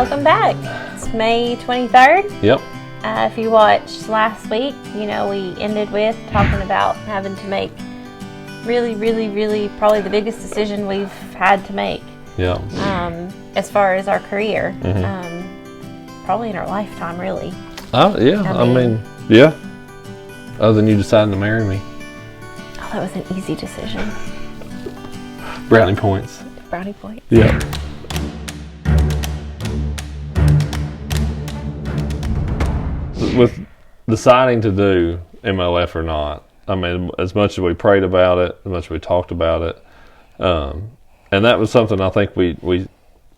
Welcome back. It's May 23rd. Yep. If you watched last week, we ended with talking about having to make really probably the biggest decision we've had to make. Yeah. As far as our career. Mm-hmm. Probably in our lifetime, really. Yeah. I mean, yeah. Other than you deciding to marry me. Oh, that was an easy decision. Brownie points. Brownie points. Yeah. With deciding to do MLF or not, I mean, as much as we prayed about it, as much as we talked about it, and that was something I think we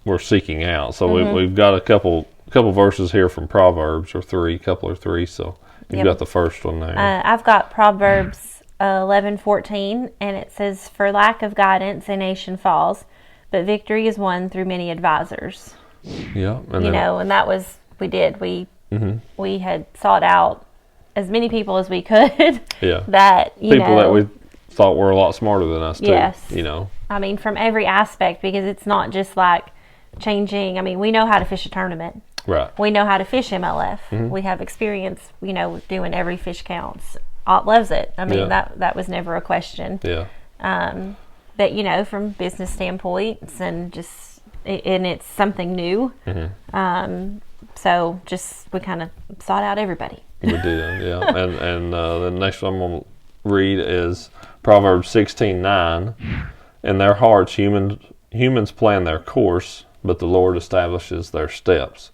were seeking out. So we've got a couple verses here from Proverbs, or couple or three. So you've got the first one there. I've got Proverbs 11:14, and it says, "For lack of guidance, a nation falls, but victory is won through many advisors." Yeah, and that was we did. We had sought out as many people as we could. Yeah. That that we thought were a lot smarter than us too. Yes. I mean, from every aspect, because it's not just like changing. I mean, we know how to fish a tournament. Right. We know how to fish MLF. We have experience, doing every fish counts. Ott loves it. I mean, that was never a question. Yeah. But, from business standpoints and it's something new. So we kind of sought out everybody. We did, yeah. And the next one I'm going to read is Proverbs 16:9. In their hearts, humans plan their course, but the Lord establishes their steps.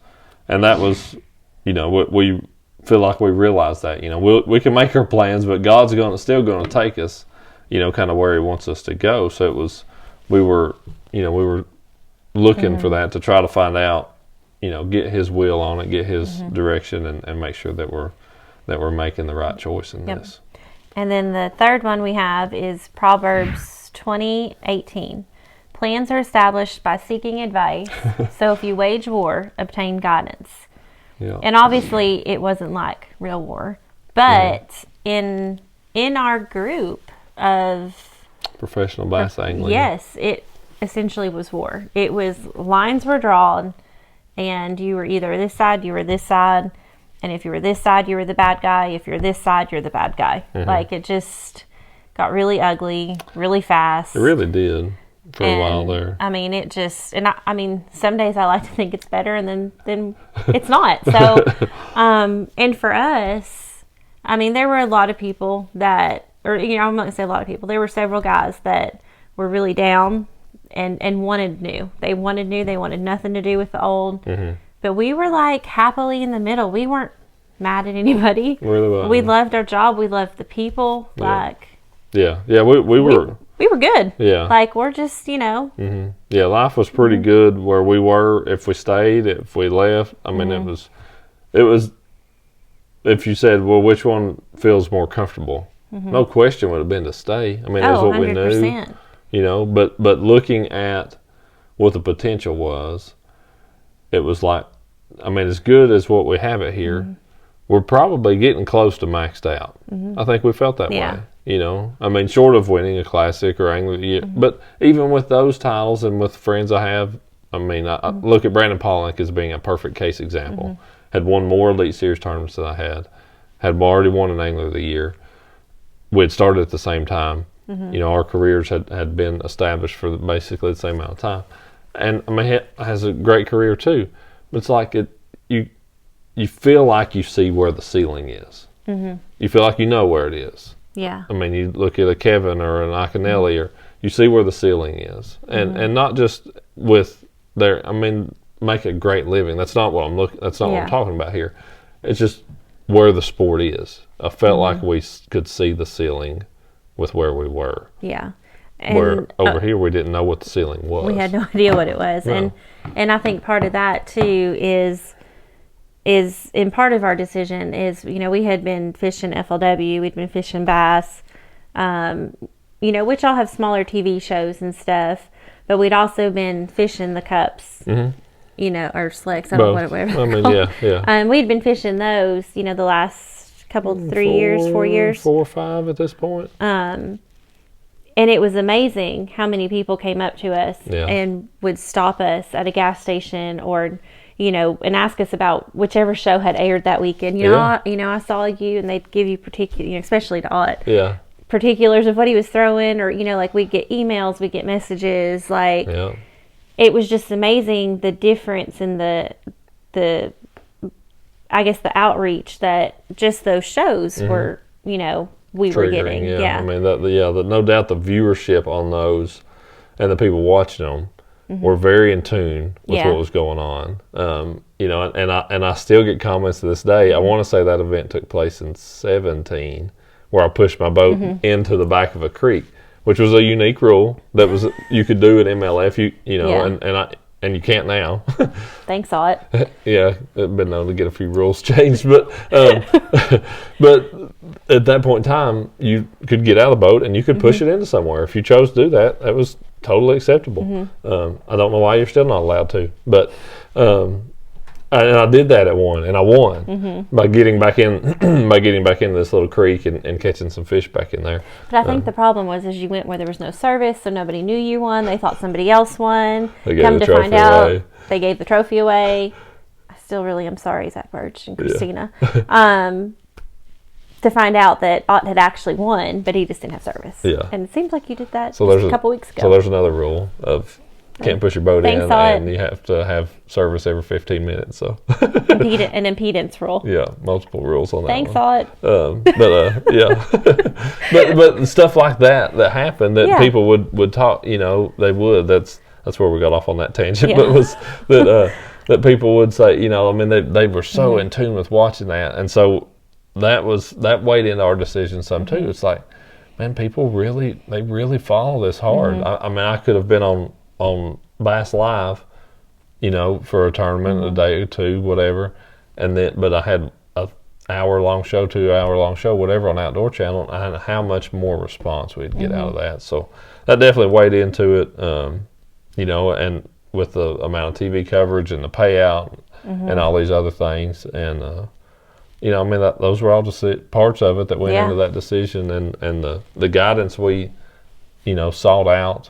And that was, we feel like we realize that, we can make our plans, but God's still going to take us, kind of where He wants us to go. So we were looking for that to try to find out, get His will on it, get His direction, and make sure that we're making the right choice in this. And then the third one we have is Proverbs 20:18. Plans are established by seeking advice, so if you wage war, obtain guidance. Yeah. And obviously it wasn't like real war, but in our group of professional bass angling, yes, it essentially was war. It was lines were drawn, and you were either this side, you were this side, and if you were this side, you were the bad guy. If you're this side, you're the bad guy. Like, it just got really ugly, really fast. It really did for a while there. I mean, it just, and I mean, some days I like to think it's better, and then it's not. So, and for us, I mean, there were a lot of people that, or I'm not gonna say a lot of people. There were several guys that were really down and wanted new. They wanted new. They wanted nothing to do with the old. But we were like happily in the middle. We weren't mad at anybody. Really well. We loved our job. We loved the people. Yeah. We were good. Yeah. Like, we're just, Yeah, life was pretty good where we were. If we stayed, if we left, I mean, it was, if you said, well, which one feels more comfortable? No question would have been to stay. I mean, that's what 100%. we knew, but looking at what the potential was, it was like, I mean, as good as what we have it here, we're probably getting close to maxed out. I think we felt that way. I mean, short of winning a classic or angler of the year, but even with those titles and with friends I have, I mean, I look at Brandon Pollock as being a perfect case example. Had won more Elite Series tournaments than I had already won an angler of the year. We had started at the same time. Our careers had been established for basically the same amount of time. And I mean, he has a great career too. But it's like you feel like you see where the ceiling is. You feel like you know where it is. Yeah. I mean, you look at a Kevin or an Iaconelli, or you see where the ceiling is, and not just with their. I mean, make a great living. That's not what I'm looking. That's not what I'm talking about here. It's just where the sport is. I felt like we could see the ceiling with where we were. Yeah. And, where over here we didn't know what the ceiling was. We had no idea what it was. No. And I think part of that too is in part of our decision is, we had been fishing FLW, we'd been fishing bass, which all have smaller TV shows and stuff, but we'd also been fishing the cups, or slicks, I don't know whatever. I mean, yeah. We'd been fishing those, the last couple, 4 years. 4 or 5 at this point. And it was amazing how many people came up to us and would stop us at a gas station or, and ask us about whichever show had aired that weekend. I saw you, and they'd give you particular, especially to Ott. Yeah. Particulars of what he was throwing, or like we'd get emails, we'd get messages, like it was just amazing the difference in the I guess the outreach that just those shows were, we were getting. Yeah. I mean, no doubt the viewership on those and the people watching them were very in tune with what was going on. And I still get comments to this day. I want to say that event took place in 2017, where I pushed my boat into the back of a creek, which was a unique rule that was you could do at MLF. And you can't now. Thanks, Ott. Yeah, I've been known to get a few rules changed, but but at that point in time, you could get out of the boat and you could push it into somewhere. If you chose to do that, that was totally acceptable. I don't know why you're still not allowed to, but and I did that at one, and I won by getting back in this little creek and catching some fish back in there. But I think the problem was you went where there was no service, so nobody knew you won. They thought somebody else won. Come to find out, they gave the trophy away. I still really am sorry, Zach Birch and Christina. To find out that Ott had actually won, but he just didn't have service. Yeah. And it seems like you did that just a couple weeks ago. So there's another rule of can't push your boat in, and you have to have service every 15 minutes. So an impedance rule. Yeah, multiple rules on that. Thanks, Ott. But stuff like that happened that people would talk. They would. That's where we got off on that tangent. But was that people would say, they were so in tune with watching that, and so that weighed into our decision some too. It's like, man, people really follow this hard. I could have been on Bass Live, for a tournament, a day or two, whatever, but I had a 2-hour-long show, whatever, on Outdoor Channel, and how much more response we'd get out of that. So that definitely weighed into it, and with the amount of TV coverage and the payout and all these other things, and those were all just parts of it that went into that decision, and the guidance we, sought out.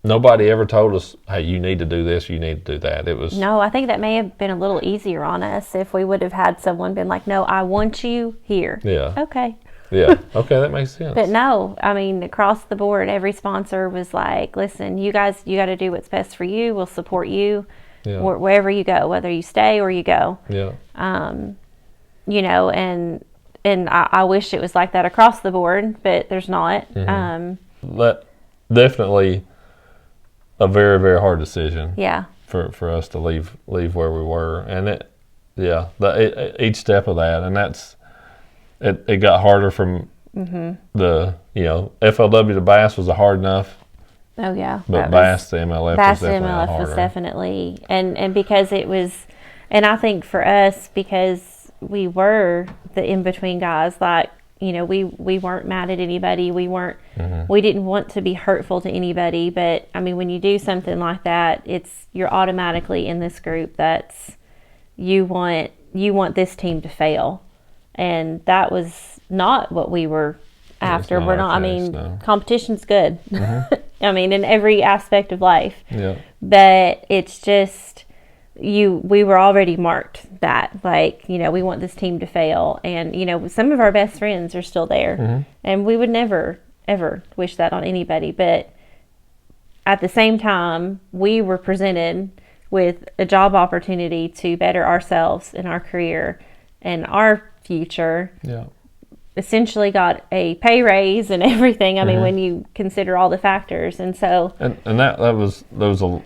Nobody ever told us, hey, you need to do this, you need to do that. It was I think that may have been a little easier on us if we would have had someone been like, no, I want you here. Yeah. Okay. Yeah. Okay, that makes sense. But no, across the board, every sponsor was like, listen, you guys, you got to do what's best for you. We'll support you wherever you go, whether you stay or you go. Yeah. And I wish it was like that across the board, but there's not. That definitely a very, very hard decision. Yeah. For us to leave where we were, and each step of that, and it got harder from the FLW to Bass was a hard enough. Oh yeah. But Bass to MLF was definitely and because it was, and I think for us, because we were the in between guys, like. We weren't mad at anybody. We didn't want to be hurtful to anybody. But when you do something like that, you're automatically in this group that's you want this team to fail, and that was not what we were after. We're not. No. Competition's good. In every aspect of life. Yeah. But it's just. We were already marked that, we want this team to fail, and some of our best friends are still there, and we would never ever wish that on anybody, but at the same time we were presented with a job opportunity to better ourselves in our career and our future. Essentially got a pay raise and everything. When you consider all the factors, and so and that was a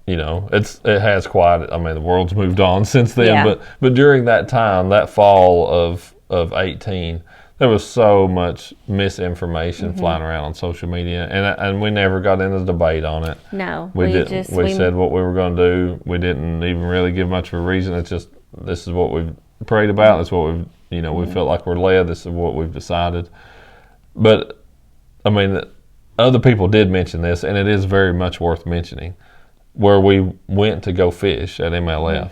it has quite. The world's moved on since then, but during that time, that fall of 18, there was so much misinformation flying around on social media, and we never got into the debate on it. No, we didn't. We said what we were going to do. We didn't even really give much of a reason. It's just this is what we've prayed about. This is what we've we felt like we're led. This is what we've decided. But other people did mention this, and it is very much worth mentioning. Where we went to go fish at MLF,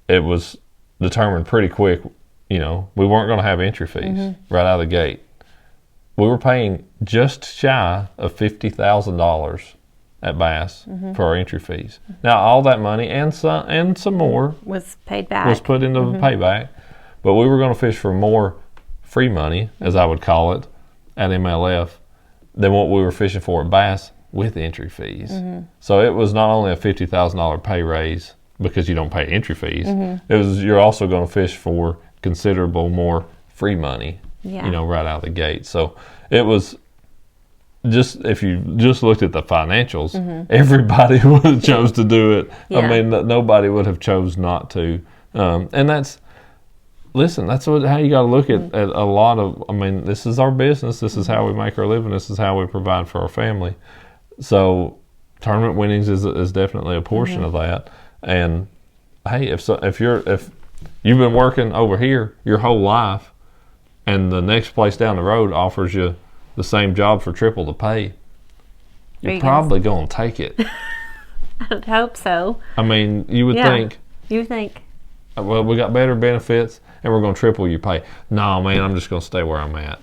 it was determined pretty quick, we weren't going to have entry fees right out of the gate. We were paying just shy of $50,000 at Bass for our entry fees. Now, all that money and some more was paid back. Was put into the payback, but we were going to fish for more free money, as I would call it, at MLF than what we were fishing for at Bass with entry fees. So it was not only a $50,000 pay raise because you don't pay entry fees. It was you're also going to fish for considerable more free money, right out of the gate. So it was. Just if you just looked at the financials, everybody would have chose to do it. Yeah. I mean, nobody would have chose not to. And that's how you got to look at a lot of. I mean, this is our business. This is how we make our living. This is how we provide for our family. So, tournament winnings is definitely a portion of that. And hey, if you've been working over here your whole life, and the next place down the road offers you the same job for triple the pay, you're probably going to take it. I would hope so. I mean, you would think. You would think. Well, we got better benefits, and we're going to triple your pay. No, man, I'm just going to stay where I'm at.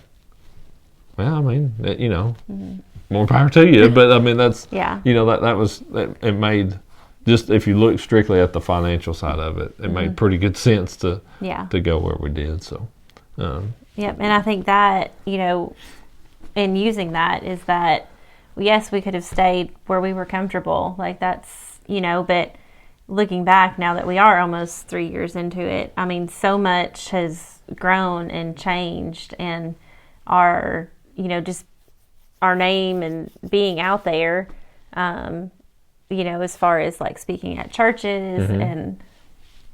Well, I mean, more power to you. But I mean, that's it made, just if you look strictly at the financial side of it, it made pretty good sense to go where we did. So. Yep, and I think that in using that is that, yes, we could have stayed where we were comfortable. Like that's, but looking back now that we are almost 3 years into it, I mean, so much has grown and changed, and our, just our name and being out there, as far as like speaking at churches and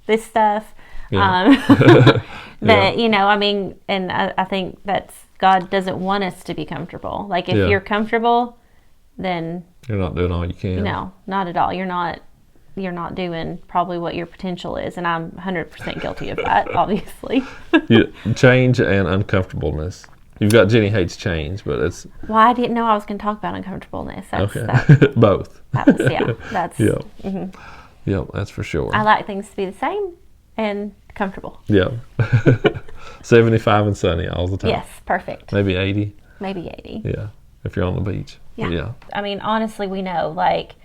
this stuff. That, I mean, and I think that's, God doesn't want us to be comfortable. Like if you're comfortable, then you're not doing all you can. No, not at all. You're not doing probably what your potential is, and I'm 100% guilty of that, obviously. Change and uncomfortableness. You've got Jennie hates change, but it's. Well, I didn't know I was going to talk about uncomfortableness. Both. That's. Yep, that's for sure. I like things to be the same and comfortable. Yeah. 75 and sunny all the time. Yes, perfect. Maybe 80. Maybe 80. Yeah, if you're on the beach. Yeah. I mean, honestly, we know, like,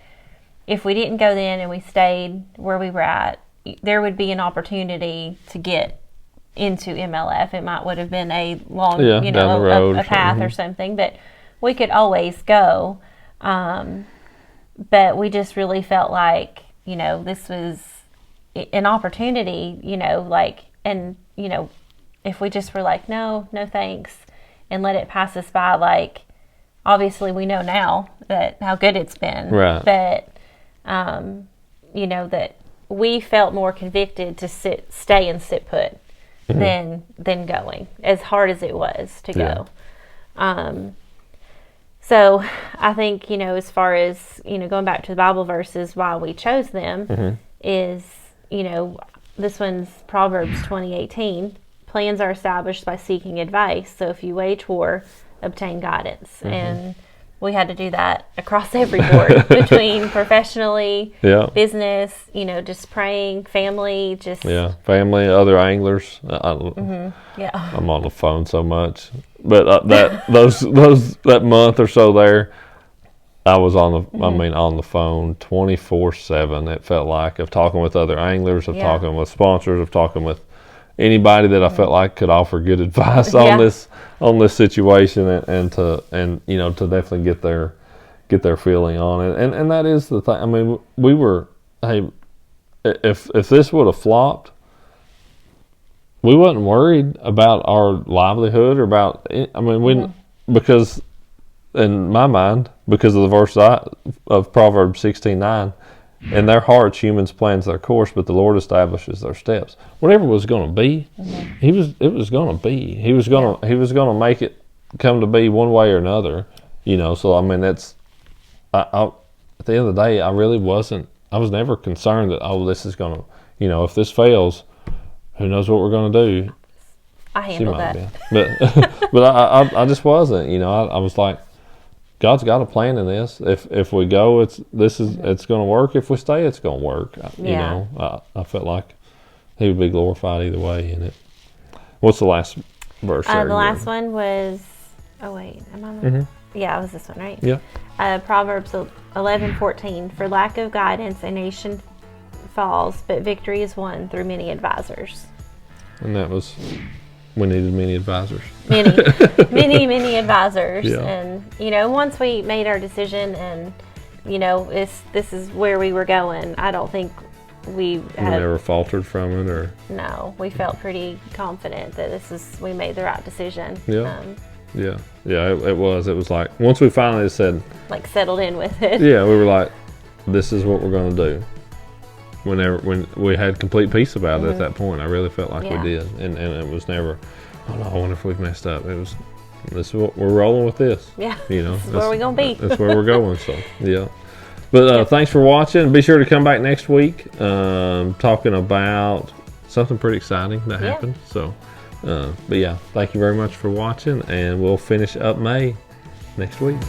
if we didn't go then and we stayed where we were at, there would be an opportunity to get into MLF. It would have been a long, down the road, a path or something, but we could always go. But we just really felt like, this was an opportunity, and, if we just were like, no thanks, and let it pass us by, like, obviously we know now that how good it's been. Right. But, that we felt more convicted to stay and sit put than going, as hard as it was to go. So I think, as far as, going back to the Bible verses, why we chose them is, this one's Proverbs 20:18. Plans are established by seeking advice. So if you wage war, obtain guidance. And we had to do that across every board, between professionally, business, just praying, family, family, other anglers. I'm on the phone so much, but that month or so there, I was on the phone 24/7. It felt like, of talking with other anglers, of talking with sponsors, of talking with anybody that I felt like could offer good advice on this situation, and to definitely get their feeling on it. And that is the thing. I mean, we were, if this would have flopped, we wasn't worried about our livelihood or about. Because in my mind, because of the verse of Proverbs 16:9. In their hearts, humans plans their course, but the Lord establishes their steps. Whatever was going to be, it was going to be. He was going to make it come to be one way or another. So I mean, that's. At the end of the day, I really wasn't. I was never concerned that this is going to. If this fails, who knows what we're going to do. I handled that. But I just wasn't. I was like, God's got a plan in this. If we go, it's going to work. If we stay, it's going to work. I felt like He would be glorified either way in it. What's the last verse? The last one was. Oh wait, am I? Yeah, it was this one, right? Yeah. Proverbs 11:14. For lack of guidance, a nation falls, but victory is won through many advisors. And that was, we needed many advisors. Many advisors. Yeah. And, once we made our decision and, this is where we were going, I don't think we never faltered from it, or? No, we felt pretty confident that we made the right decision. Yeah. It was like, once we finally said, like, settled in with it. Yeah, we were like, this is what we're going to do. When we had complete peace about it at that point, I really felt like we did, and it was never, oh no, I wonder if we've messed up. It was, this is what we're rolling with this. Yeah, this is where we're gonna be. That's where we're going. So yeah, but thanks for watching. Be sure to come back next week, talking about something pretty exciting that happened. So, but yeah, thank you very much for watching, and we'll finish up May next week.